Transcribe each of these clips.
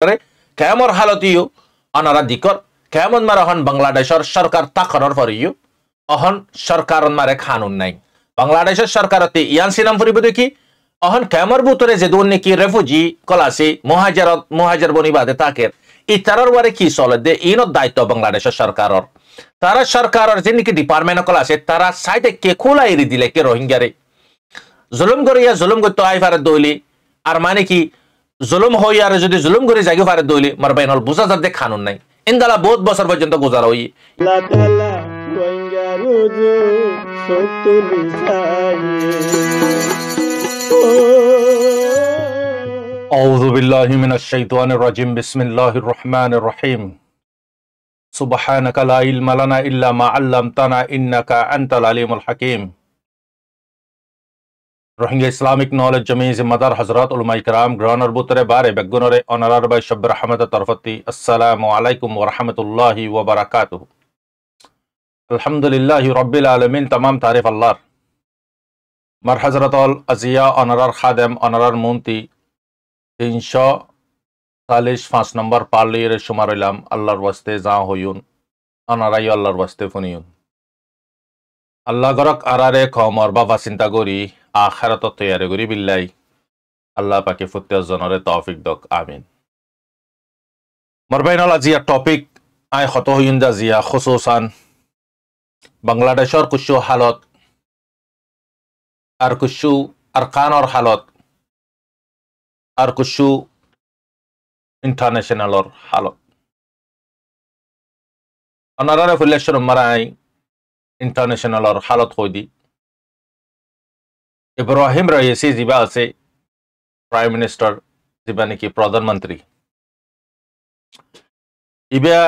কেমন হালতিও অনারা দিকর কেমন মারে হন বাংলাদেশের সরকার তাকরর পরিও অহন সরকার মারে খানুন নাই বাংলাদেশের সরকারতে ইয়ান সিনাম ফুরিব দেখি অহন কেমর বুতরে যে দুন নাকি রেফুজি কলাসি মুহাজির বনিবাদে তাকের ইতারর বারে কি চলে দে ইনত দায়িত্ব বাংলাদেশের সরকারর তারা সরকারর যে নাকি ডিপার্টমেন্ট কলাসে তারা সাইডে কে খোলা এরি দিলে কে রোহিঙ্গারে জুলুম করিয়া জুলুম করতে আই ফারে দইলি আর মানে কি জুলুম হই আর যদি জুলুম করে জায়গা ফারে দইলি মার বাইনল বুঝা যাতে খানুন নাই ইনদালা বহুত বছর পর্যন্ত গুজার হই আউযু বিল্লাহি মিনাশ শাইতানির রাজিম বিসমিল্লাহির রহমানির রহিম সুবহানাকা লা ইলমা লানা ইল্লা মা আল্লামতানা ইন্নাকা আনতাল আলিমুল হাকিম रोहिंग्या इस्लामिक नॉलेज जमी जिम्मेदार हजरत उलमा इकराम ग्रानर बुतरे बारे बेगुनरे ऑनरर बाय शब रहमत तरफती अस्सलामु अलैकुम व रहमतुल्लाहि व बरकातुहू अल्हम्दुलिल्लाहि रब्बिल आलमीन तमाम तारीफ अल्लाह मर हजरत अल अजिया ऑनरर खादम ऑनरर मुंती 345 नंबर पार्ली रे शुमार इलाम अल्लाहर वास्ते जा होयुन ऑनराय अल्लाहर वास्ते फुनियुन अल्लाह गरक आरारे खमर बाबा चिंता करी आखिरत तैयारी करी बिल्लाई अल्लाह पाके फुत्ते जनरे तौफिक दक आमीन मरबाइनल जिया टॉपिक आय खतो हुइन जा जिया खुसूसान बांग्लादेशर कुछ हालत और कुछ अरकान और हालत और कुछ इंटरनेशनल और हालत अनारा फुलेश्वर मराई इंटरनेशनल और हालत हो दी इब्राहिम रईसी जिबा से प्राइम मिनिस्टर जिबा ने की प्रधानमंत्री इबा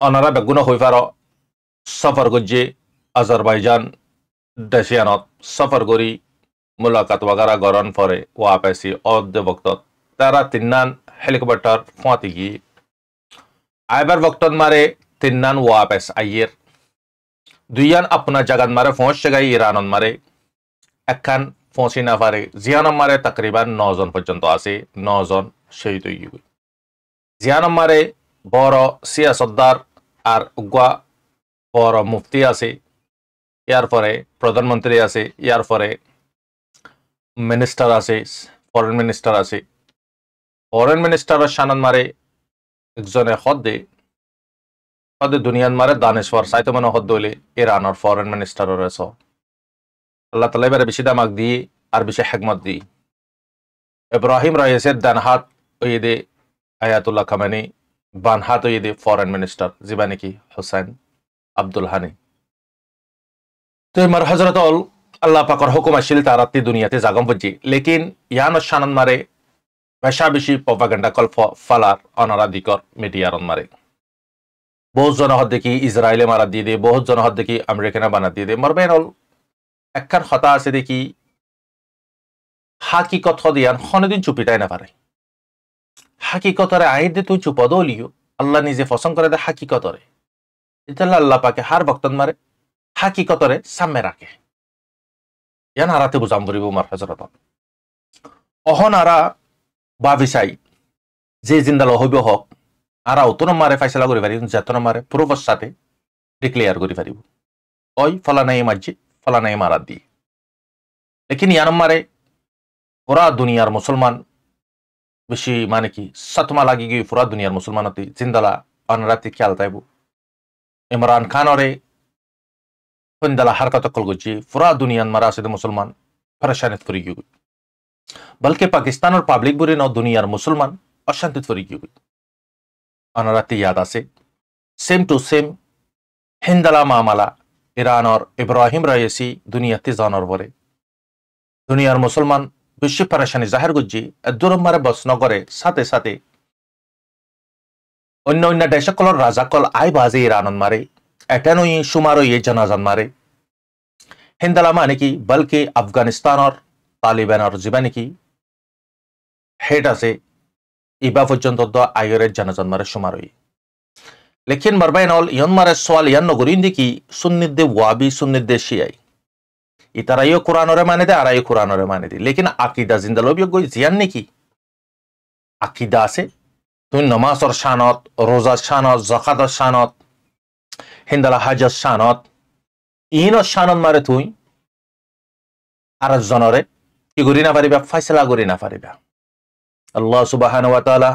अनारा बेगुना होइफार सफर गजे अजरबैजान देशियानत सफर गरी मुलाकात वगैरह गरन फरे वापसी औद वक्त तारा तिन्नान हेलीकॉप्टर फातिगी आइबर वक्तन मारे तिन्नान वापस आइयर दुयान अपना जगत मारे फौज गई ईरान मारे एकान फौसी ना पारे जियान मारे तकरीबन 9 जन पर्यंत आसे 9 जन शहीद हुई जियान मारे बड़ सियासतदार और उगवा बड़ मुफ्ती आसे यार परे प्रधानमंत्री आसे यार परे मिनिस्टर आसे फरेन मिनिस्टर आसे फरेन मिनिस्टर शानन मारे एकजने हद दे दुनियान मारे दानेश्वर साइतो मन हद दोले ईरान और फरेन मिनिस्टर रेसो अल्लाह ताला बारे बेशी दामाक दी और बेशी हिकमत दी इब्राहिम रईसी दान हाथ ओयदे आयातुल्लाह खमेनी बान हाथ ओयदे फरेन मिनिस्टर जिबानी की हुसैन अब्दुल हानी तो मर हजरत अल्लाह पाकर हुकुम आशिल ताराती दुनियाते जागम बजी लेकिन यान शानन मारे बेशा बेशी प्रोपागेंडा कल फलार अनारा दिकर मीडियार मारे बहुत जन हद देखी इजराइले मारा दिए दे बहुत जन हद देखी अमेरिकाना बना दिए दे मरबेन एकान हता आसे देखी हाकिकत हदियान खनदिन चुपिटाई ना पारे हाकिकतरे आइ दे तु चुप दलियो अल्लाह निजे पसंद करे दे हाकिकतरे इतला अल्लाह पाके हर वक्तन मारे हाकिकतरे सामने राखे यान हाराते बुझाम बरिबो मार हजरत अहन आरा बाबिसाई जे जिंदाल हइबो हक आरा उतन मारे फैसला करि पारि जतन मारे प्रूफर साथे डिक्लेयर करि पारिबो ओय फलाना ए मस्जिद फलाना ए मारा दी लेकिन यान मारे पूरा दुनियार मुसलमान बेशी माने की सतमा लागी गई पूरा दुनियार मुसलमान होती जिंदाला अनराती ख्याल ताइबो इमरान खान और जिंदाला हरकत कल गुजी पूरा दुनियान मारा से मुसलमान परेशानित फरी गई बल्कि पाकिस्तान और पब्लिक बुरी न दुनियार मुसलमान अशांतित फरी गई अनराती याद आसे सेम टू सेम हिंदला मामला ईरान और इब्राहिम रईसी दुनियाते जानर बरे दुनियार मुसलमान बेशी परेशानी जाहिर गुजी दूर मारे बस नगरे साथे साथे अन्य अन्य देशकलर राजाकल आय बाजे ईरान मारे एटेनो शुमारो ये जनाजान मारे हिंदला माने की बल्कि अफगानिस्तान और तालिबान और जिबानी की हेड आसे इबा पर्यंत आयरे जनाजान मारे शुमारो लेकिन मरबाइनल यन मारे सवाल यन नगरीन देखी सुन्निदे वाबी सुन्निदे शियाई इतारायो कुरान और माने दे आरायो कुरान और माने दे लेकिन आकीदा जिंदा लोबियो कोई जियान नहीं की আকিদা আছে তুই নমাজর শানত রোজার শানত জাকাতৰ শানত হিন্দালা হাজর শানত ইনৰ শানত মারে তুই আর জনরে কি করি না পারিবা ফাইসলা করি না পারিবা আল্লাহ সুবহানাহু ওয়া তাআলা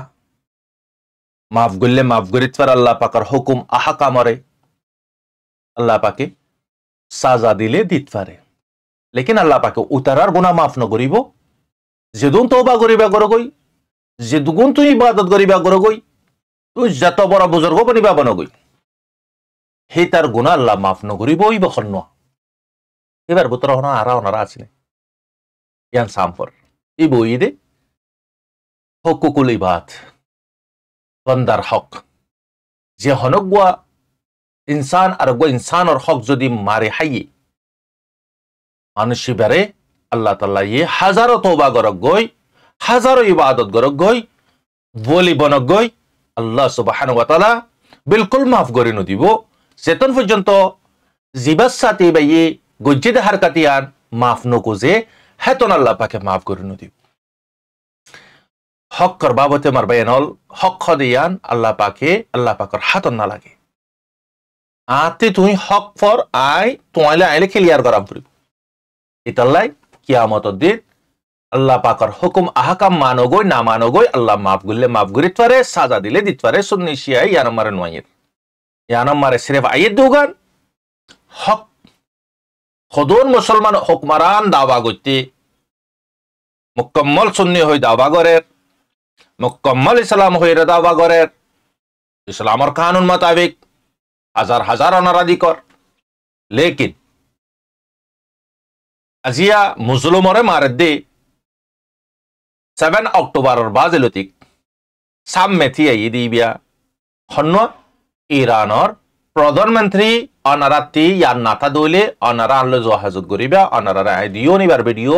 মাফ করলে মাফ করিত পারে আল্লাহ পাকের হুকুম আহকামরে আল্লাহ পাকে সাজা দিলে দিত পারে লেকিন আল্লাহ পাকে উতারার গুনাহ মাফ নকরিব যেদুন তওবা করিবা করগই যেদুগুণ তুই ইবাদত করিবা করগই তুই যত বড় বুজুর্গ বনিবা বনগই হে তার গুনাহ আল্লাহ মাফ নকরিব ওই বখন্ন এবার বুতরা হনা আরা ওনারা আছে ইয়ান সামফর এই বইদে হকুকুল ইবাদ বন্দার হক যে হনগুয়া ইনসান আর গো ইনসানর হক যদি মারে হাইয়ে মানুষই বারে আল্লাহ তাআলা ইয়ে হাজারো তওবা করক গই হাজারো ইবাদত করক গই বলি বনক গই আল্লাহ সুবহানাহু ওয়া তাআলা বিলকুল মাফ করে নদিব যেতন পর্যন্ত জিবাস সাথে বাইয়ে গজ্জিদ হারকাতিয়ান মাফ নকুজে হেতন আল্লাহ পাকে মাফ করে নদিব হক কর বাবতে মার বায়ানল হক খদিয়ান আল্লাহ পাকের হাতন না লাগে আতে তুই হক ফর আই তোয়ালে আইলে ক্লিয়ার করাম পড়িব ইতাল্লাই কিয়ামতের দিন আল্লাহ পাকের হুকুম আহকাম মানগই না মানগই আল্লাহ মাফ করলে মাফ করিত পারে সাজা দিলে দিত পারে সুন্নি শিয়াই ইয়ান মারে নয়ের ইয়ান মারে সিরেফ আইত দুগান হক খদুন মুসলমান হুকমারান দাওয়া করতে মুকম্মল সুন্নি হই দাওয়া করে মুকম্মল ইসলাম হইরে দাওয়া করে ইসলামর কানুন মোতাবেক হাজার হাজার অনারাধি কর লেকিন আজিয়া মুসলমরে মারে দে 7 অক্টোবরের বাজেলতিক সামনে থিয়া ইদিবিয়া হন্ন ইরানর প্রধানমন্ত্রী অনারাতি ইয়ার নাতা দইলে অনারা আনলে জহাজত গরিবা অনারা রায় দিও নিবার ভিডিও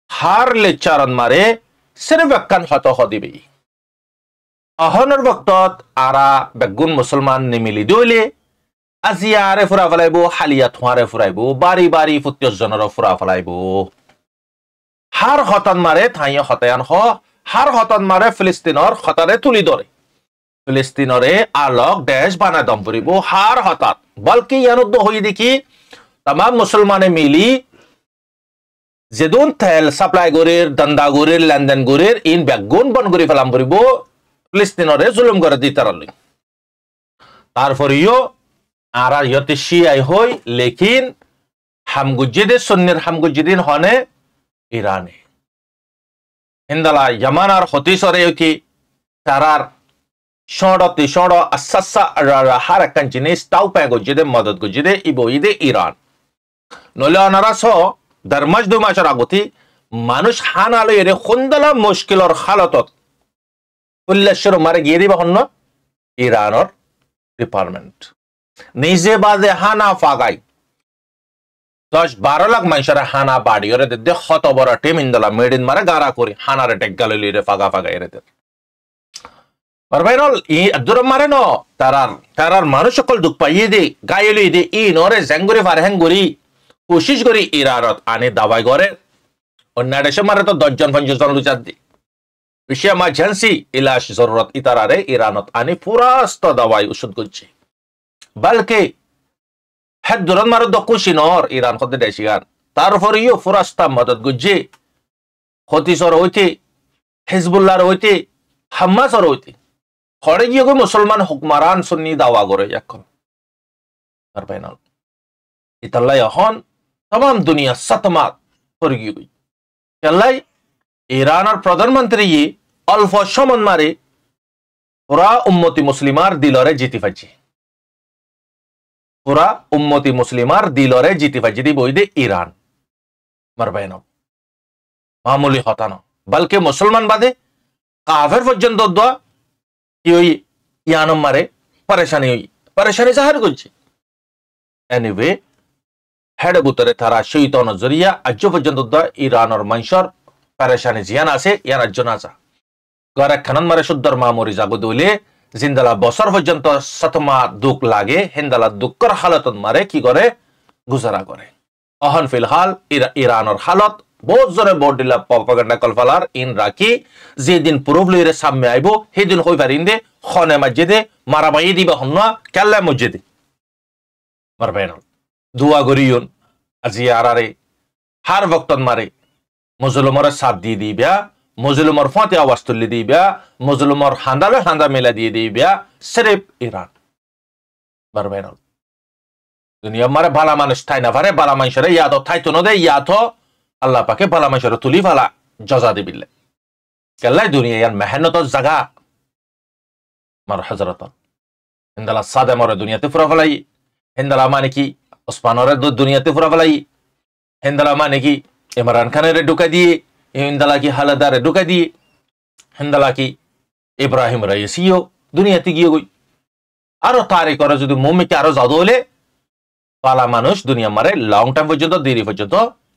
হার লেচারন মারে সির্ফ একখান হত হদিবি অহনের বক্তত আরা বেগুন মুসলমান নিমিলি দইলে আজিয়া আরে ফুরা ফেলাইব হালিয়া থুয়ারে ফুরাইব বাড়ি বাড়ি 50 জনের ফুরা ফেলাইব হার হতন মারে থাইয় হতায়ান হার হতন মারে ফিলিস্তিনর হতারে তুলি ধরে ফিলিস্তিনরে আলোক দেশ বানা দম পড়িব হার হঠাৎ বলকি ইয়ানুদ্দ হই দেখি তাম মুসলমানে মিলি যেদুন তেল সাপ্লাই গরির দন্দা গরির লেনদেন গরির ইন বেগুন বন গরি ফেলাম পড়িব ফিলিস্তিনরে জুলুম করে দিতারলি তারপরেও আরা ইয়তে শিয়াই হই লেকিন হামগুজিদে সুন্নির হামগুজিদিন হনে ইরানে হিন্দালা ইয়ামান আর হতিসরে কি তারার শড়তি শড় আসাসা হার একখান জিনিস তাও পায় গজিদে মদত গজিদে ইবইদে ইরান নলে অনারা স ধর্মাস 2 মাসের আগতি মানুষ হানালে এর খুন্দলা মুশকিলর হালতত উল্লেশ্বর মারে গিয়ে দিবা হন্ন ইরানর ডিপার্টমেন্ট নিজে বাজে হানা ফাগাই 10-12 লাখ মানুষের হানা বাড়ি ওরে দে কত বড় টিম ইন্দলা মেডিন মারে গারা করি হানারে টেকগালি রে ফাগা ফাগা এরে পারবাইনল ই আদুর মারে ন তারার মানুষ সকল দুঃখ পাইয়ে দে গায়েলি দে ই নরে জেঙ্গুরি ফারহেন গুরি কোশিশ করি ইরারত আনে দাবাই করে অন্য দেশে মারে তো 10 জন 50 জন লুচাত দি বিষয় এমার্জেন্সি ইলাশ জরুরত ইতারারে ইরানত আনে পুরাস্ত দাওয়াই ওষুধ করছে বলকে হেড দুরন মারে দকুশি নর ইরান খদে দেশিগান তারপরে ইও পুরাস্তা মদত গুজে হতিসর হইতে হিজবুল্লাহর হইতে হামাসর হইতে হরে গিয়ে মুসলমান হুকমারান সুন্নি দাওয়া করে এখন পারবাইনল ইতাল্লাই এখন तमाम दुनिया सतमात করে গিয়ে চলাই ইরানের প্রধানমন্ত্রী অল্প সমন মারে পুরা উম্মতি মুসলিমার দিলরে জিতি পাইছে পুরা উম্মতি মুসলিমার দিলরে জিতি পাইছে দি বইদে ইরান মারবাইন মামুলি হতা না বলকে মুসলমান বাদে কাফের পর্যন্ত দোয়া কি ওই ইয়ানম মারে পরেশানি জাহির করছে এনিওয়ে হেড বুতরে তারা শৈতান জরিয়া আজ পর্যন্ত ইরানের মানুষের পরেশানি জিয়ান আছে ইয়ান আজ্জন আছে গরে খানন মারে সুদ্দর মামুরি জাগো দইলে জিন্দালা বছর পর্যন্ত সতমা দুঃখ লাগে হিন্দালা দুঃখর হালত মারে কি করে গুজারা করে অহন ফিলহাল ইরানের হালত বহুত জনে ভোট দিলা প্রপাগান্ডা কলফালার ইন রাখি যেদিন প্রুফ লইরে সামনে আইব সেদিন হই পারিন দে খনে মসজিদে মারামাই দিবা হন কেল্লা মসজিদে মারবেন দুয়া গরিয়ন আজি আরারে হার বক্তন মারে মুসলমানের সাথ দিয়ে দিবা মুসলমার ফাতে আওয়াজ তুলে দিবা মুসলমার হান্দালে হান্দা মেলা দিয়ে দিবা সিরিফ ইরান মারবেন দুনিয়া মারে ভালা মানুষ ঠাই না পারে ভালা মানুষের ইয়াদ ঠাইতো ন দে ইয়াদ আল্লাহ পাকে ভালা মানুষের তুলি ফালা জজা দিবিলে কেল্লাই দুনিয়া ইয়ার মেহনতর জায়গা মার হজরত হিন্দালা সাদে মরে দুনিয়াতে ফুরা ফেলাই হিন্দালা মানে কি ওসমানের দুনিয়াতে ফুরা ফেলাই হিন্দালা মানে কি ইমরান খানের ঢুকা দিয়ে হিন্দালা কি হালাদারে ঢুকা দিয়ে হিন্দালা কি ইব্রাহিম রাইসিও দুনিয়াতে গিয়ে গই আরো তারি করে যদি মুমিকে আরো জাদু হলে পালা মানুষ দুনিয়া মারে লং টাইম পর্যন্ত দেরি পর্যন্ত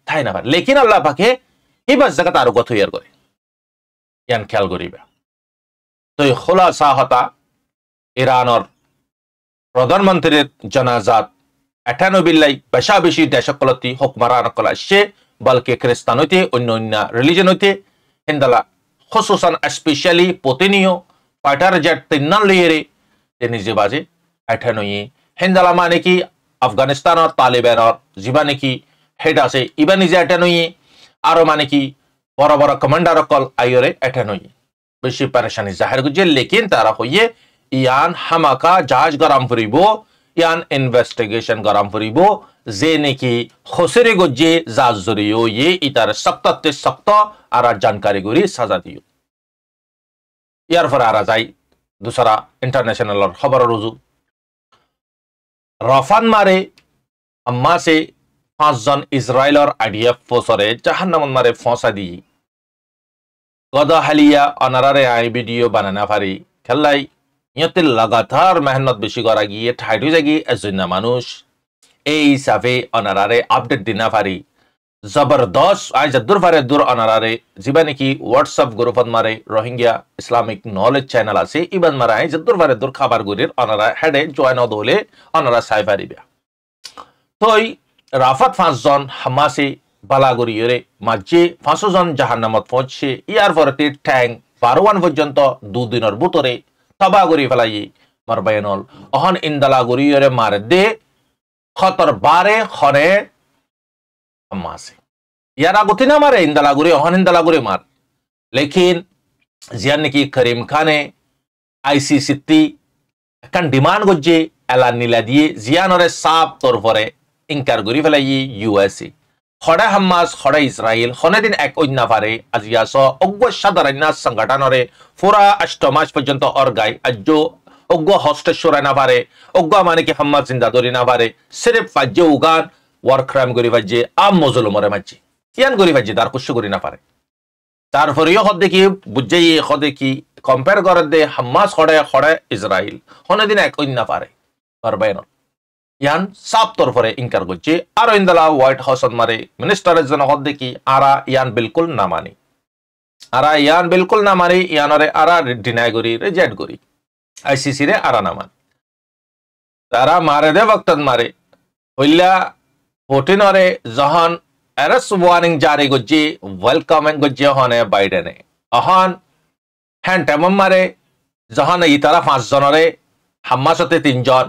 থাই না পারে লেকিন আল্লাহ পাকে এবার জায়গা আরো গত ইয়ার করে ইয়ান খেয়াল করিবা তো খোলা সাহতা ইরানর প্রধানমন্ত্রীর জানাজাত ৯৮ বেশা বেশি দেশকলতি হুকমারান কলা সে বলকে খ্রিস্টান হইতে অন্য অন্য রিলিজন হইতে হিন্দালা খসুসান স্পেশালি পতিনিয় ফাইটার জেট তিন্নান লইয়েরে নিজে বাজে ৯৮ হিন্দালা মানে কি আফগানিস্তানের তালিবানের যিবা নাকি হেড আছে ইবা নিজে ৯৮ আরো মানে কি বড় বড় কমান্ডার কল আইরে ৯৮ বেশি পরেশানি জাহির করছে লেকিন তারা হইয়ে ইয়ান হামাকা জাহাজ গরম ফুরিব ইয়ান ইনভেস্টিগেশন গরম ফুরিব যে নাকি খসরে গজ্জে জাহাজ জরিও ইয়ে ইতার সক্ততে সক্ত আর জানকারি গরি সাজা দিও ইয়ার পর আর যাই দুসরা ইন্টারন্যাশনাল খবর রুজু রফান মারে আম্মা সে 5 জন ইসরায়েলর আইডিএফ ফোসরে জাহান্নাম মারে ফসা দি গদা হালিয়া অনারারে আই ভিডিও বানানা পারি খেলাই ইয়তে লাগাতার মেহনত বেশি করা গিয়ে ঠাইটু জাগি এজন্য মানুষ এই হিসাবে অনারারে আপডেট দিনা পারি জবরদস্ত আজ দূর পারে দূর অনারারে যিবা নাকি হোয়াটসঅ্যাপ গ্রুপত মারে রোহিঙ্গা ইসলামিক নলেজ চ্যানেল আছে ইবান মারা আজ দূর পারে দূর খাবার গুরির অনারা হেডে জয়েন হলে অনারা চাই পারিবা তই রাফাত 5 জন হামাসি বালাগুরিয়রে মাঝে 500 জন জাহান্নামত পৌঁছে ইয়ার পরতে ট্যাং 12 পর্যন্ত 2 দিনের ভিতরে তবা করি ফেলাই মারবায়নল অহন ইন্দালা গুরিয়রে মার দে খতর বারে খরে হামাসি ইয়ারা গতি না মারে ইন্দালা গুরি অহন ইন্দালা গুরি মার লেকিন জিয়ান নাকি করিম খানে আইসিসি এখন ডিমান্ড করছে এলান নিলা দিয়ে জিয়ানরে সাপ তোর পরে ইনকার করি ফেলাই ইউএসএ খড়ে হামাস খড়ে ইসরায়েল খনে দিন এক অন্য পারে আজিয়াস অজ্ঞ সাধারণ সংগঠনরে পুরা 8 মাস পর্যন্ত অর্গাই আজ অজ্ঞ হস্টেশ্বরে না পারে অজ্ঞ মানে কি হামাস জিন্দা ধরি না পারে সিরিফ ফাজ্জে উগান ওয়ার ক্রাইম করি ফাজ্জে আম মজলুমরে মাঝে ইয়ান করি ফাজ্জে তার কুশ করি না পারে তারপরেও হদ দেখি বুঝে হদে কি কম্পেয়ার করে দে হামাস খড়ে খড়ে ইসরায়েল খনে দিন এক অন্য পারে পারবেন ইয়ান সাপ তোর পরে ইনকার করছে আর ইন্দালা হোয়াইট হাউস মারে মিনিস্টারের জন্য হদ দেখি আরা ইয়ান বিলকুল না মানি আরা ইয়ান বিলকুল না মারি ইয়ানরে আরা ডিনাই করি রিজেক্ট করি আইসিসি রে আরা না মান তারা মারে দে বক্তন মারে হইলা পুটিনরে যখন অ্যারেস্ট ওয়ার্নিং জারি করছে ওয়েলকামিং করছে হনে বাইডেনে অহন হ্যান্ড টেমম মারে যখন ইতারা 5 জনরে হামাসতে 3 জন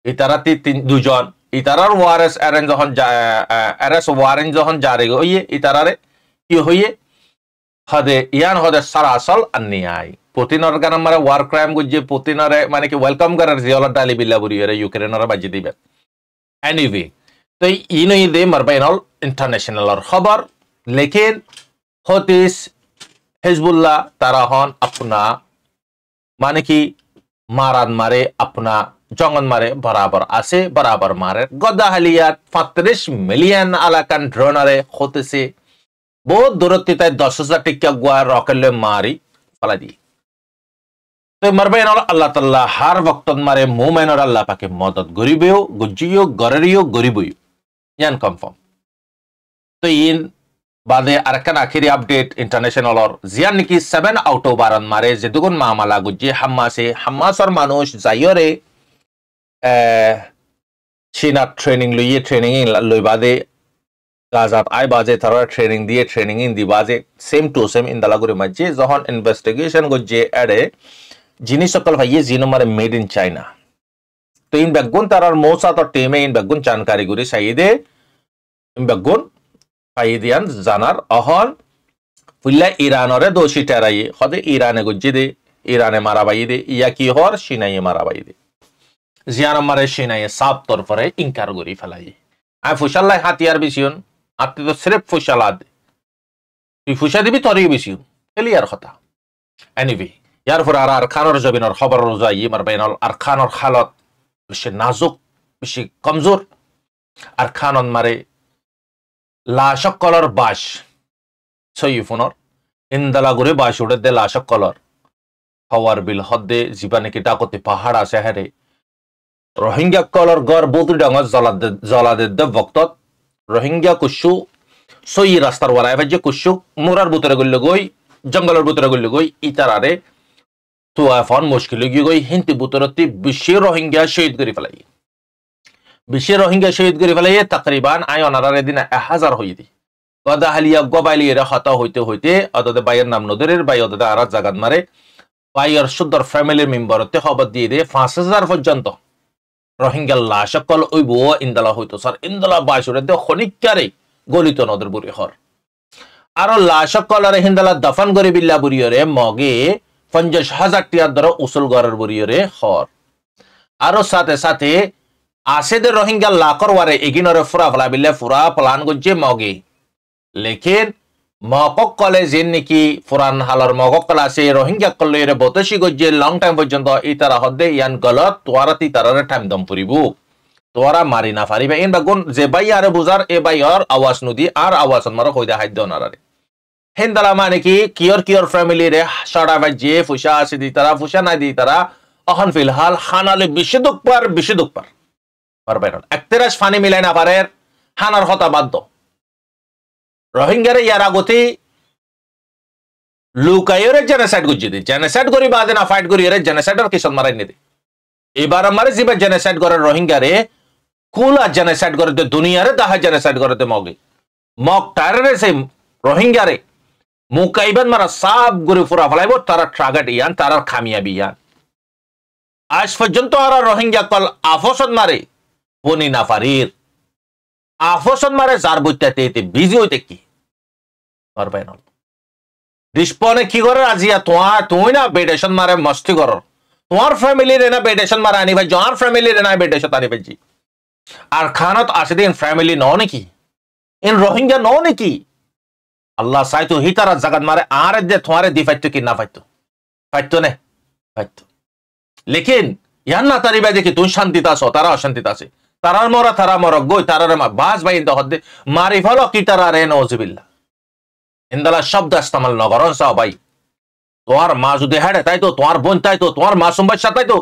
ইতারাতে 2 জন ইতারার ওয়ারেস অ্যারেঞ্জ যখন অ্যারেস্ট ওয়ারেন্ট যখন জারি হইয়ে ইতারারে কি হইয়ে হদে ইয়ান হদে সরাসল অন্যায় পুতিনর গান মারে ওয়ার ক্রাইম গুজে পুতিনরে মানে কি ওয়েলকাম করার জিওলার ডালি বিল্লা বুরিয়রে ইউক্রেনরে বাজি দিবে এনিওয়ে তো ইনই দে মারবাইনল ইন্টারন্যাশনালর খবর লেকিন হতিস হিজবুল্লাহ তারা হন আপনা মানে কি মারান মারে আপনা জঙ্গন মারে বরাবর আছে বরাবর মারে গদা হালিয়াত 35 মিলিয়ন আলাকান ড্রোনারে হতেছে বহুত দূরত্বে 10,000 টিকা গুয়া রকেলে মারি ফলা দি তো মারবেন আল্লাহ তাআলা হার বক্তন মারে মুমিনর আল্লাহ পাকে মদদ গরিবেও গুজিও গরিও গরিবইও ইয়ান কনফার্ম তো ইন বাদে আরেকখান আখিরি আপডেট ইন্টারন্যাশনালর জিয়ান নাকি 7 অক্টোবর মারে যে দুগুন মামলা গুজি হামাসর মানুষ যাইরে চীনা ট্রেনিং লইয়ে ট্রেনিং লই বাদে গাজাত আই বাজে তারা ট্রেনিং দিয়ে ট্রেনিং ইন দি বাজে সেম টু সেম ইন্দালাগুড়ি মাঝে যখন ইনভেস্টিগেশন গজ্জে এডে জিনিস সকল ভাইয়ে জিনো মারে মেড ইন চাইনা তো ইন বেগুন তারার মৌসা তো টিমে ইন বেগুন জানকারি গুরি সাইদে ইন বেগুন ফাইদিয়ান জানার অহন ফুল্লা ইরানরে দোষী টেরাই হদে ইরানে গজ্জে দে ইরানে মারাবাই দে ইয়া কি হর সিনাইয়ে মারাবাই দে জিয়ান মারে সিনাইয়ে সাপ তরফরে ইনকার গুরি ফেলাই আই ফুসাল্লাই হাতিয়ার বেশিউন আপনি তো সিরেফ ফুসালা দে তুই ফুসা দিবি তরই বেশিউন ক্লিয়ার কথা এনিভি ইয়ার পর আর খানর জবিনর খবর রোজাই মার বাইনল আর খানর হালত বেশি নাজুক বেশি কমজোর আর খানন মারে লাশক কলর বাস সইফুনর ইন্দালা করে বাস উড়ে দে লাশক কলর হওয়ার বিল হদ্দে জীবানে কি ডাকতে পাহাড় আছে হারে রোহিঙ্গা কলর গড় বৌদ্ধ ডাঙর জলাদে ভক্তত রোহিঙ্গা কুসু সই রাস্তার ওয়ারায় ভাজ্যে কুসু মোরার বুতরে গল্লে গই জঙ্গলের বুতরে গল্লে গই ইতারারে তো এখন মুশকিল গিয়ে গই হিন্দি বুতরতি বিশ্বে রোহিঙ্গা শহীদ করে ফেলাই বিশ্বে রোহিঙ্গা শহীদ করে ফেলাই তাকরিবান আই অনারারে দিন 1000 হই দি গদা হালিয়া গবাইলি এরা হতা হইতে হইতে অদতে বাইয়ের নাম নদরের বাই অদতে আরাত জাগাত মারে বাইয়ের সুন্দর ফ্যামিলির মেম্বারতে খবর দিয়ে দে 5000 পর্যন্ত রোহিঙ্গা লাশ কল ওই বো ইন্দালা হইতো স্যার ইন্দালা বাসুরে দে খনিকারে গলিত নদর বুড়ি হর আর লাশ কলরে হিন্দালা দফন করে বিল্লা বুড়িয়রে মগে 50,000 টিয়ার দ্বারা উসুল গড়ের বুড়িয়রে হর আরো সাথে সাথে আসে দে রোহিঙ্গা লাকর ওয়ারে এগিনরে ফুরা ফলা বিল্লা ফুরা প্লান গজ্জে মগে লেকিন মকক কলে যে নাকি ফুরান হালর মকক কল আছে রোহিঙ্গা কলের বতসি গজ্জে লং টাইম পর্যন্ত ইতারা হদে ইয়ান গলত তোয়ারা তিতারারে টাইম দম পুরিবু তোয়ারা মারি না ফারিবে ইন বাগুন যে বাই আরে বুজার এ বাই আর আওয়াজ নদী আর আওয়াজ মার কইদা হাইদ নারারে হিন্দালা মানে কি কিয়র ফ্যামিলি রে সড়া বাজে ফুসা আছে দি তারা ফুসা না দি তারা এখন ফিলহাল হানালে বেশি দুঃখ পার পারবে না একতেরাস ফানি মিলাই না পারে হানার কথা বাধ্য রোহিঙ্গারে ইয়ার আগতে লুকাইরে জেনোসাইড গুজি দে জেনোসাইড করি বাদে না ফাইট করি রে জেনোসাইডর কিসন মারাই নি দে এবার আমারে জিবা জেনোসাইড করে রোহিঙ্গারে কুলা জেনোসাইড করে দে দুনিয়ারে দাহা জেনোসাইড করে দে মগে মক টারে সে রোহিঙ্গারে মুকাইবান মারা সব গুরি ফুরা ফলাইব তারা ট্রাগেট ইয়ান তারা খামিয়াবি ইয়ান আজ পর্যন্ত আর রোহিঙ্গা কল আফসন মারে বনি না ফারির আফসন মারে যার বইতে বিজি হইতে কি পারবে না রিসপনে কি করে আজিয়া তুই না বেডেশন মারে মস্তি কর তোমার ফ্যামিলি রে না বেডেশন মারে আনি ভাই যার ফ্যামিলি রে না বেডেশন আনি ভাই আর খানত আসে দিন ফ্যামিলি ন নাকি ইন রোহিঙ্গা ন নাকি আল্লাহ সাইতো হিতারা জাগাত মারে আর দে তোমারে দি ফাইতো কি না ফাইতো নে ফাইতো লেকিন ইয়ান না তারিবা দেখি তুই শান্তিতে আছো তারা অশান্তিতে আছে তারার মরা তারা মরক গই তারারে বাস ভাই ইন্দা হদ্দে মারি ফলো কি তারা রে নওজুবিল্লাহ ইন্দালা শব্দ ইস্তেমাল নগরন সাও ভাই তোমার মা যদি হাড়ে তাই তো তোমার বোন তাই তো তোমার মাসুম বাচ্চা তাই তো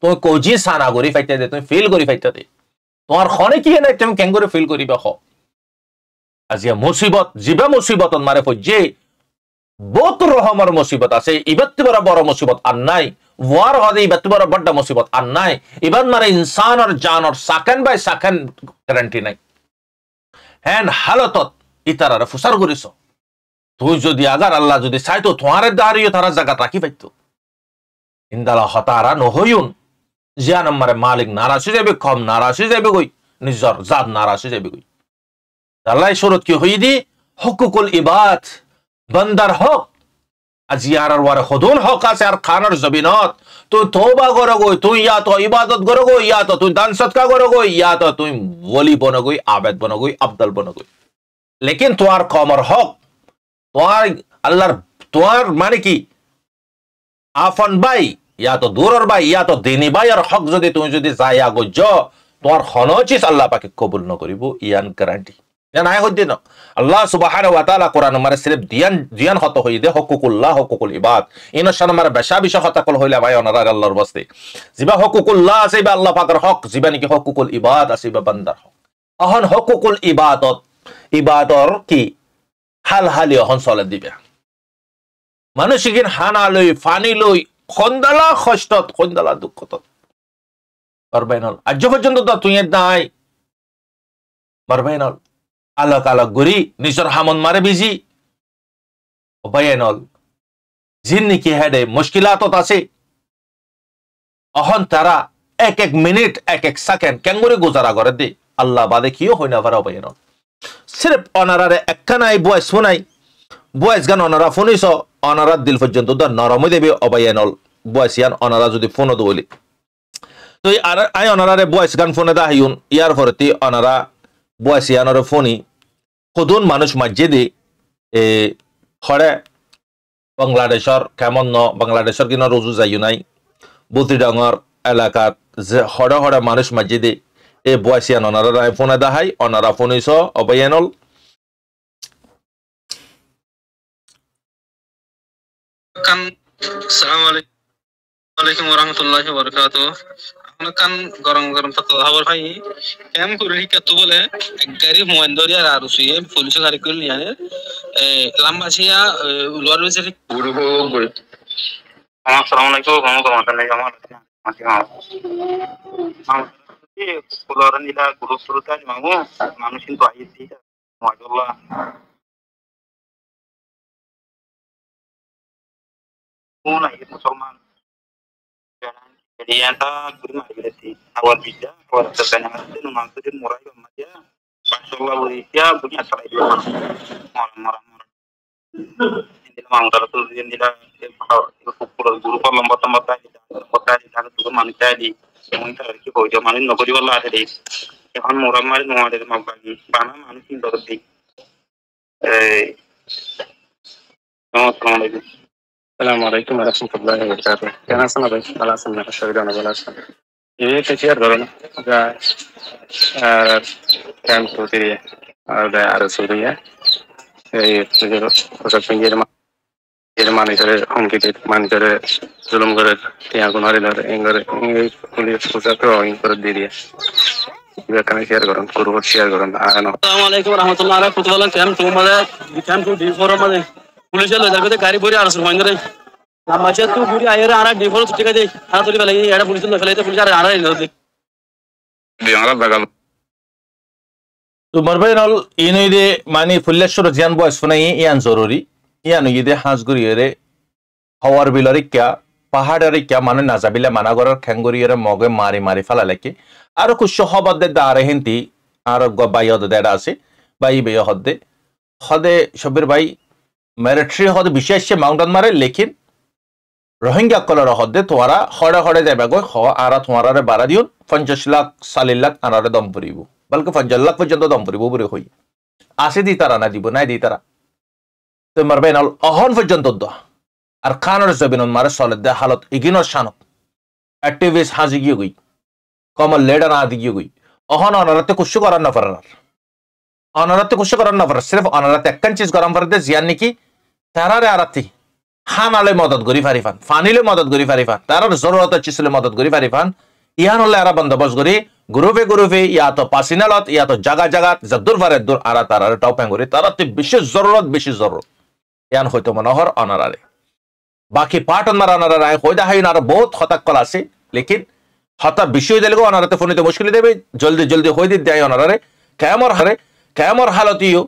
তুমি কোজি সানা করি ফাইতে দে তুমি ফিল করি ফাইতে দে তোমার খনে কি নাই তুমি কেন করে ফিল করিবা খ আজিয়া মুসিবত জিবা মুসিবতন মারে ফজ্জে বহুত রহমার মুসিবত আছে ইবাত্তি বড় মুসিবত আর নাই ওয়ার হদে ইবাত্তি বড় বড় মুসিবত আর নাই ইবাদ মারে ইনসান আর জান আর সেকেন্ড বাই সেকেন্ড গ্যারান্টি নাই হ্যান হালতত ইতারারে ফুসার করিস তুই যদি আগার আল্লাহ যদি চাইতো তোমারে দাঁড়িয়ে তারা জায়গা রাখি পাইতো ইন্দালা হতারা নহইউন জিয়ান আমারে মালিক নারাজ যাবে কম নারাজ যাবে গই নিজর জাত নারাজ যাবে গই আল্লাহ শুরুত কি হই দি হুকুকুল ইবাদ বান্দার হক আজিয়ার ওয়ার খুদুন হক আছে আর খানার জমিনত তুই তওবা করো গই তুই ইয়া তো ইবাদত করো গই ইয়া তো তুই দান সদকা করো গই ইয়া তো তুই ওলি বনো গই আবেদ বনো গই আব্দুল বনো গই লেকিন তোমার কমর হক তোমার আল্লাহর তোমার মানে কি আফন ভাই ইয়া তো দূরের ভাই ইয়া তো দিনী ভাই আর হক যদি তুমি যদি যাইয়া গজ্জ তোমার খনচিস আল্লাহ পাকে কবুল ন করিব ইয়ান গ্যারান্টি নাই হইতে না আল্লাহ সুবহানাহু ওয়া তাআলা কোরআন মারে সিরফ দিয়ান হত হই দে হুকুকুল্লাহ হুকুকুল ইবাদ ইন শান মারে বেশা বিশ হতা কল হইলা ভাই অনারা আল্লাহর বস্তে জিবা হুকুকুল্লাহ আছে বা আল্লাহ পাকের হক জিবা নাকি হুকুকুল ইবাদ আছে বা বান্দার হক অহন হুকুকুল ইবাদর কি হাল হালি অহন চলে দিবে মানুষিকিন হানা লই ফানি লই খন্দালা কষ্টত খন্দালা দুঃখত পারবাইনল আজ পর্যন্ত তো তুই নাই পারবাইনল আলোক আলোক গরি নিজর হামন মারে বিজি অবায়নল জিন নিকি হেডে মুশকিলাতত আছে অহন তারা এক এক মিনিট এক এক সেকেন্ড কেঙ্গুরি গুজারা করে দে আল্লাহ বাদে কিও হই না পারে অবায়নল সির্ফ অনারারে একখানাই বয়স শোনাই বয়স গান অনারা ফোনিস অনারার দিল পর্যন্ত তো নরমই দেবে অবায়নল বয়স ইয়ান অনারা যদি ফোনও দইলি তো আই অনারারে বয়স গান ফোনে দা হাইউন ইয়ার পরতি অনারা বয়স ইয়ানরে ফোনি কদুন মানুষ মসজিদে হরে বাংলাদেশর কেমন ন বাংলাদেশর কিনা রুজু যাইও নাই বুতি ডাঙর এলাকাত যে হরে হরে মানুষ মসজিদে এই বয়স ইয়ান অনারা ফোনে দা high অনারা ফোনিস অবায়নল kan Assalamualaikum warahmatullahi wabarakatuh এখন কান গরম গরম খবর ভাই কেম করে কত বলে এক গাড়ি মোবাইল ধরে আর সুয়ে পুলিশ গাড়ি করে নিয়ে লম্বা ছিয়া লোয়ার বেসে গুরু গুরু আসসালামু আলাইকুম রহমতুল্লাহি ওয়া বারাকাতুহু কুলার নিলা গুরু সুরতাজ মামু মানুষ কিন্তু আইতি মাশাআল্লাহ কোন আইত মুসলমান Jadi anta guru madrasah awal bija awal terkena itu maksudnya murah ya maja masyaallah ya punya salah itu marah ini memang terus ini dah guru lembat lembat di dalam guru manusia di yang kita lagi bawa zaman ini nggak boleh ada di yang murah mari nggak ada mau bagi bana manusia terus di Assalamualaikum warahmatullahi wabarakatuh. Jangan sama baik, alasan nak syarikat nak alasan. Ini kecil orang, kan tu dia, ada suria. Jadi proses penjelaman itu orang kita mana zulum berat, tiang guna ada enggar kuliah proses tu orang berat dia. Ia kena share orang, kurut share orang. Assalamualaikum warahmatullahi wabarakatuh. Kan tu di forum ada. পুলিশের লোক গাড়ি ভরে আর সময় ধরে নামাজে তো ঘুরে আয়ের আর ডিফল ছুটি কাজে আর তোলি ফেলাই এটা পুলিশের লোক ফেলাইতে পুলিশ আর আর এলো বিয়ারা বাগাল তো মারবাইনল ইনইদে মানে ফুল্লেশ্বর জিয়ান বয়স ফনাই ইয়ান জরুরি ইয়ান ইদে হাজগুরিরে হাওয়ার বিলরে কিয়া পাহাড়ের কিয়া মানে নাজাবিলে মানাগরের খেঙ্গুরিরে মগে মারি মারি ফেলালেকে আর কুশ হবদে দারে হিন্তি আর গবাইয়দ দেড়া আছে বাই বে হদে হদে শবির ভাই মিলিটারি হদে বিশেষ মাউন্টেন মারে লেকিন রোহিঙ্গা কলর হদে তোরা হড়ে হড়ে যাবে গো আরা তোমারে বাড়া দিও 50 লাখ 40 লাখ আনারে দম পড়িব বলকে 50 লাখ পর্যন্ত দম পড়িব বলে হই আসে দি তারা না দিব নাই দি তারা তো মারবেন অহন পর্যন্ত দ আর খানর জবিনন মারে সলে দে হালত ইগিনর শানত অ্যাক্টিভিস্ট হাজি গিয়ে গই কমল লিডার আদি গিয়ে গই অহন অনারতে কুছ করার না পারার অনারতে কুছ করার না পারার সির্ফ অনারতে একখান চিজ গরম করে দে জিয়ান নাকি তারারে আরাতি খানালে মদত গরি ফারিফান ফানিলে মদত গরি ফারিফান তারার জরুরত চিসলে মদত গরি ফারিফান ইয়ান হলে আরা বন্দোবস্ত গরি গ্রুপে ইয়া তো পাসিনালত ইয়া তো জায়গা জায়গা যদুর ফারে দূর আরা তারারে টপেং গরি তারাতে বিশেষ জরুরত ইয়ান হয়তো মনোহর অনারারে বাকি পার্টন মারা অনারারে হয়দা হাইন আর বহুত হতাকল আছে লেকিন হতা বিষয় দিলে অনারাতে ফোনিতে মুশকিল দেবে জলদি হই দি দেয় অনারারে কেমর হালতিও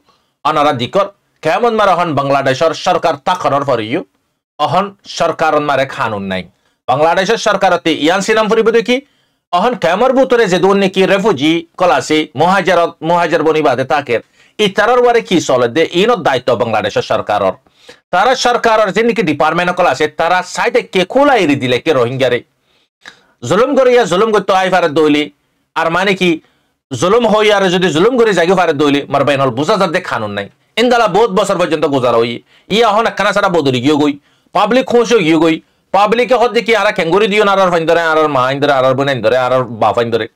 অনারা দিকর কেমন মারা হন বাংলাদেশের সরকার তাকরর ফরিও অহন সরকার মারে খানুন নাই বাংলাদেশের সরকারতে ইয়ান সিনাম ফরিব দেখি অহন কেমর বুতরে যে দুন নাকি রেফুজি কলাসি মুহাজির বনিবাদে তাকের ইতারর ওয়ারে কি চলে দে ইন দায়িত্ব বাংলাদেশের সরকারর তারা সরকারর যে নাকি ডিপার্টমেন্ট কলাসে তারা সাইডে কে খোলাই দিলে কে রোহিঙ্গারে জুলুম করতে আই ফারে দইলি আর মানে কি জুলুম হই আর যদি জুলুম করে জায়গা ফারে দইলি মারবাইনল বুঝা যাতে খানুন নাই ইনদালা বহুত বছর পর্যন্ত গুজারা হই ইয়া হন একখানা সারা বদলি গিয়ে গই পাবলিক খুশ গিয়ে গই পাবলিকে হদ দেখি আর খেঙ্গুরি দিও না আর ফাইন ধরে আর মা ইন ধরে আর বোন ধরে আর বাফাইন ধরে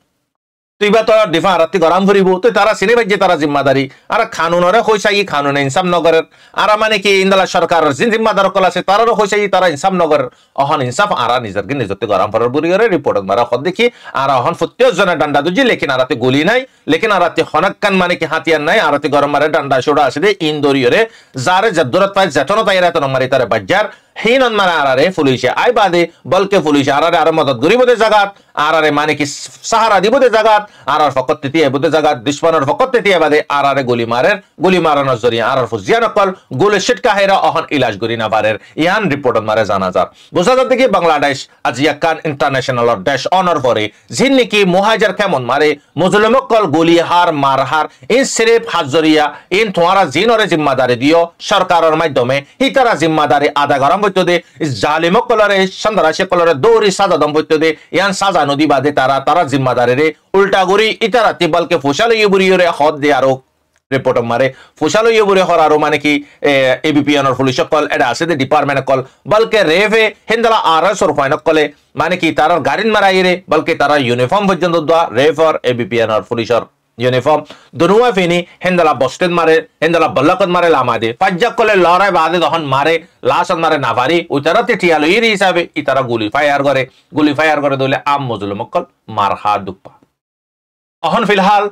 তুই বা তো ডিফা রাত্রি গরম ফুরিব তুই তারা চিনি ভাই যে তারা জিম্মাদারি আর খানুনরে হইসাই খানুন ইনসাম নগরের আর মানে কি ইন্দালা সরকার যে জিম্মাদার কল আছে তারারও হইসাই তারা ইনসাম নগরের অহন ইনসাফ আর নিজরকে নিজতে গরম ফরার বুড়িগরে রিপোর্ট মারা হদ দেখি আর অহন 70 জনের ডান্ডা দুজি লেকিন আরাতে গুলি নাই লেকিন আরাতে হনাক্কান মানে কি হাতিয়ার নাই আরাতে গরম মারে ডান্ডা সোড়া আছে দে ইন্দরিয়রে যারে জদ্দরত পায় জেতন তাইরা তো মারি তারে বাজার হিনন মানে আরারে পুলিশে আই বাদে বলকে পুলিশে আরারে আর মদত গরিবতে জাগাত আরারে মানে কি সাহারা দিবতে জাগাত আরার ফকত তেতি এবতে জাগাত দুশমনের ফকত তেতি বাদে আরারে গুলি মারানোর জরিয়া আরার ফুজিয়া নকল গুলে শিটকা হেরা অহন ইলাজ গরি না বারের ইয়ান রিপোর্টত মারে জানা যার বোঝা যাতে কি বাংলাদেশ আজ ইয়াকান ইন্টারন্যাশনাল দেশ অনার পরে জিন নাকি মুহাজির কেমন মারে মুজলিমকল গুলি হার মারহার ইন সিরিফ হাজরিয়া ইন তোমারা জিনরে জিম্মাদারি দিও সরকারের মাধ্যমে ইতারা জিম্মাদারি আদা গরম হইতো দে জালিমকলরে সন্ত্রাসী কলরে দৌড়ি সাজা দম হইতো দে ইয়ান সাজা নদী বাদে তারা জিম্মাদারি রে উল্টা গরি ইতারা তিবালকে ফুসালো ইবুরিয়রে হদ দে আরো রিপোর্ট মারে ফুসালো ইবুরি হর আরো মানে কি এবিপিএনর পুলিশ কল এটা আছে দে ডিপার্টমেন্ট কল বলকে রেভে হিন্দলা আরএস ওর ফাইন কলে মানে কি তারা গাড়িন মারাইরে বলকে তারা ইউনিফর্ম পর্যন্ত দোয়া রেফর এবিপিএনর পুলিশর ইউনিফর্ম দুনুয়া ফিনি হেন্দলা বস্টেন মারে হেন্দলা বল্লকত মারে লামাদে পাজ্জাক কলে লড়াই বাদে তখন মারে লাশত মারে নাভারি উতারাতে টিয়ালো ইর হিসাবে ইতারা গুলি ফায়ার করে দলে আম মজলুম মক্কল মারহা দুপা অহন ফিলহাল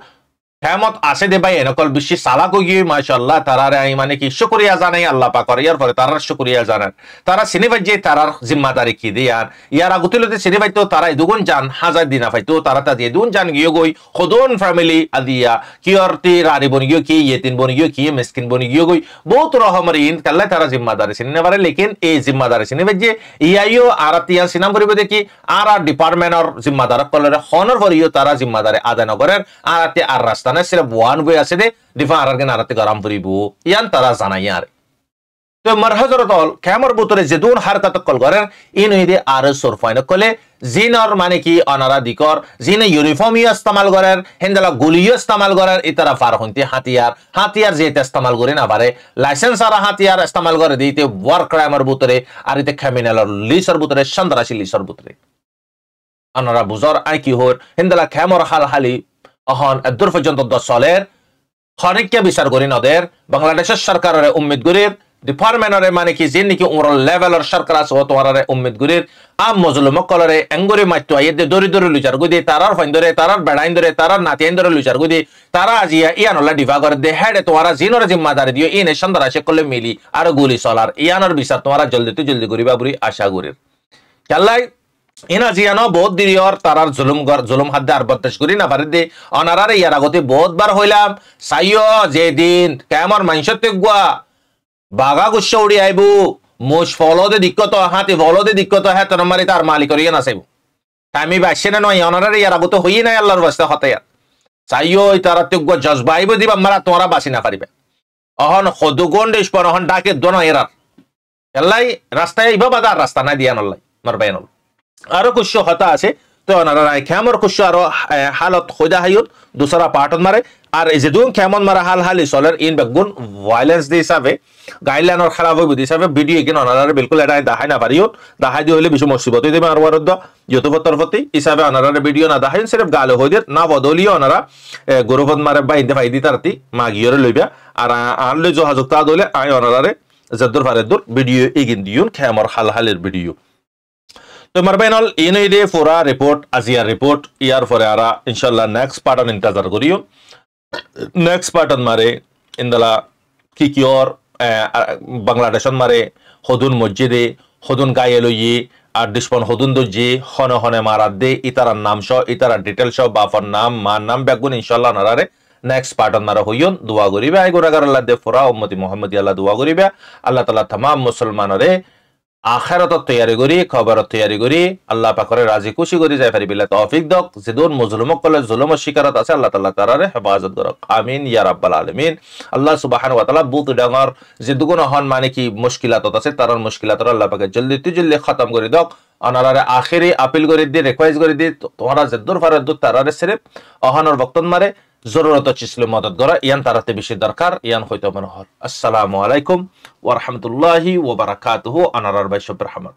হেমত আছে দে ভাই এনেকল বেশি সালাক গিয়ে মাশাআল্লাহ তারারে আই মানে কি শুকরিয়া জানাই আল্লাহ পাক আর ইয়ার পরে তারার শুকরিয়া জানান তারা সিনেবাই যে তারার জিম্মাদারি কি দিয়ান ইয়ার আগুতিলতে সিনেবাই তো তারা দুগুণ জান হাজার দিনা ফাইতো তারা তা দিয়ে দুন জান গিয়ে গই খদন ফ্যামিলি আদিয়া কিয়রতি রারি বনি গিয়ে কি ইয়েতিন বনি গিয়ে কি মিসকিন বনি গিয়ে গই বহুত রহমর ইন কাল্লা তারা জিম্মাদারি সিনে পারে লেকিন এই জিম্মাদারি সিনেবাই যে ইয়াইও আরাতিয়া সিনাম করিবে দেখি আর ডিপার্টমেন্টর জিম্মাদার কলরে হনর ভরিও তারা জিম্মাদারি আদায় নগরের আরাতে আর রাস্তা সির্ফ ওয়ান ওয়ে আছে দে ডিফা আরারকে নারাতে গরম পরিব ইয়ান তারা জানাই আর তো মারহাজরতল ক্যামর বুতরে যেদুন হারকাত কল করেন ইন হইদে আর সোরফাইন কলে জিনর মানে কি অনারা দিকর জিনে ইউনিফর্ম ইস্তেমাল করেন হেন্দলা গুলি ইস্তেমাল করেন ইতারা ফারহন্তি হাতিয়ার যে ইস্তেমাল করে না পারে লাইসেন্স আর হাতিয়ার ইস্তেমাল করে দিতে ওয়ার ক্রাইমের বুতরে আর ইতে ক্রিমিনালর লিসর বুতরে সন্ত্রাসী লিসর বুতরে অনারা বুজর আই কি হর হেন্দলা ক্যামর হালি অহন এদুর পর্যন্ত 10 সালের খনিককে বিচার করি নদের বাংলাদেশের সরকারের উম্মিদ গরির ডিপার্টমেন্টরে মানে কি যে নাকি ওর লেভেলের সরকার আছে ও তোমার উম্মিদ গরির আম মজলুম কলরে এঙ্গরি মাইতো আইদে দরি লুচার গুদি তারার ফাইন ধরে তারার বেড়াইন ধরে তারার নাতিয়াইন ধরে লুচার গুদি তারা আজিয়া ইয়ানলা ডিভা করে দে হেডে তোমারা জিনরে জিম্মাদারি দিও ইনে সন্ত্রাসী করলে মিলি আর গুলি চলার ইয়ানোর বিচার তোমারা জলদি করিবা বুড়ি আশা করির চাল্লাই ইনা জিয়ানো বহুত দিরিয়র তারার জুলুম হাদ্দে আর বরদাশ করি না পারে দে অনারারে ইয়ার আগতে বহুত বার হইলাম সাইয় যে দিন কেমন মাইনসতে গুয়া বাগা গুচ্ছ উড়ি আইবু মুশ ফলদে দিক্কত হাতে ফলদে দিক্কত হ্যাঁ তোর মারি তার মালিক করিয়ে না চাইব আমি বাসছে না নয় অনারারে ইয়ার আগতে হই নাই আল্লাহর বাস্তে হতে সাইয় তারা তেগুয়া জজবা আইব দিবা মারা তোমরা বাসি না পারিবে অহন সদুগুণ দেশ পর অহন ডাকে দন এরার এল্লাই রাস্তায় আইবা বাদা রাস্তা নাই দিয়া নল্লাই মারবাই নল আরো কুশ হতা আছে তো ওনারা খেমর কুশ আরো হালত খোদা হাইয়ত দুসরা পার্টন মারে আর এই যে দুন কেমন মারা হালি চলের ইন বেগুন ভায়োলেন্স দি হিসাবে গাইডলাইনের খারাপ হইব হিসাবে ভিডিও এগিন ওনারা বিলকুল এটা দেখাই না পারিও দেখাই দিয়ে হলে বেশি মুসিবত দেবে আর ওয়ারদ ইউটিউবের তরফতে হিসাবে ওনারা ভিডিও না দেখাই সির্ফ গালে হই দিয়ে না বদলিও ওনারা গৌরবত মারে বা ইন্দে ফাইদি তারতি মা গিয়রে লইবা আর আনলে যোগাযোগ তা দলে আই ওনারা জদ্দুর ফারেদুর ভিডিও এগিন দিউন খেমর হালের ভিডিও তো মারবেনল ইনই দে ফোরা রিপোর্ট আজিয়া রিপোর্ট ইয়ার পরে আরা ইনশাআল্লাহ নেক্সট পার্টন ইন্তজার করিও নেক্সট পার্টন মারে ইন্দলা কি কিওর বাংলাদেশন মারে হদুন মসজিদে হদুন গায়ে লইয়ে আর ডিসপন হদুন দজি হনে মারাত দে ইতারার নাম সহ ইতারার ডিটেল সহ বাফর নাম মার নাম ব্যাগুন ইনশাআল্লাহ নারারে নেক্সট পার্টন মারা হইয়ন দোয়া করিবে আই গোরাগার আল্লাহ দে ফোরা উম্মতি মুহাম্মদি আল্লাহ দোয়া করিবে আল্লাহ তাআলা तमाम মুসলমানরে আখিরাত তৈয়ারি করি খবর তৈয়ারি করি আল্লাহ পাকরে রাজি খুশি করি যাই পারি বিল্লাহ তৌফিক দক যেদুন মুজলুমক কলে জুলুম শিকারত আছে আল্লাহ তাআলা তারারে হেফাজত করক আমিন ইয়া রাব্বাল আলামিন আল্লাহ সুবহানাহু ওয়া তাআলা বহুত ডাঙর যেদুগুন হন মানে কি মুশকিলাত আছে তারার মুশকিলাত আল্লাহ পাকে জলদি খতম করে দক অনারারে আখিরি আপিল করে দি রিকোয়েস্ট করে দি তোমরা যেদুর ফারদ তারারে সির্ফ অহনর বক্তন মারে জরুরত ছিল মদত করা ইয়ান তারাতে বেশি দরকার ইয়ান হইতো মনে হয় আসসালামু আলাইকুম ওয়া রাহমাতুল্লাহি ওয়া বারাকাতুহু আনারার ভাই শফির রহমান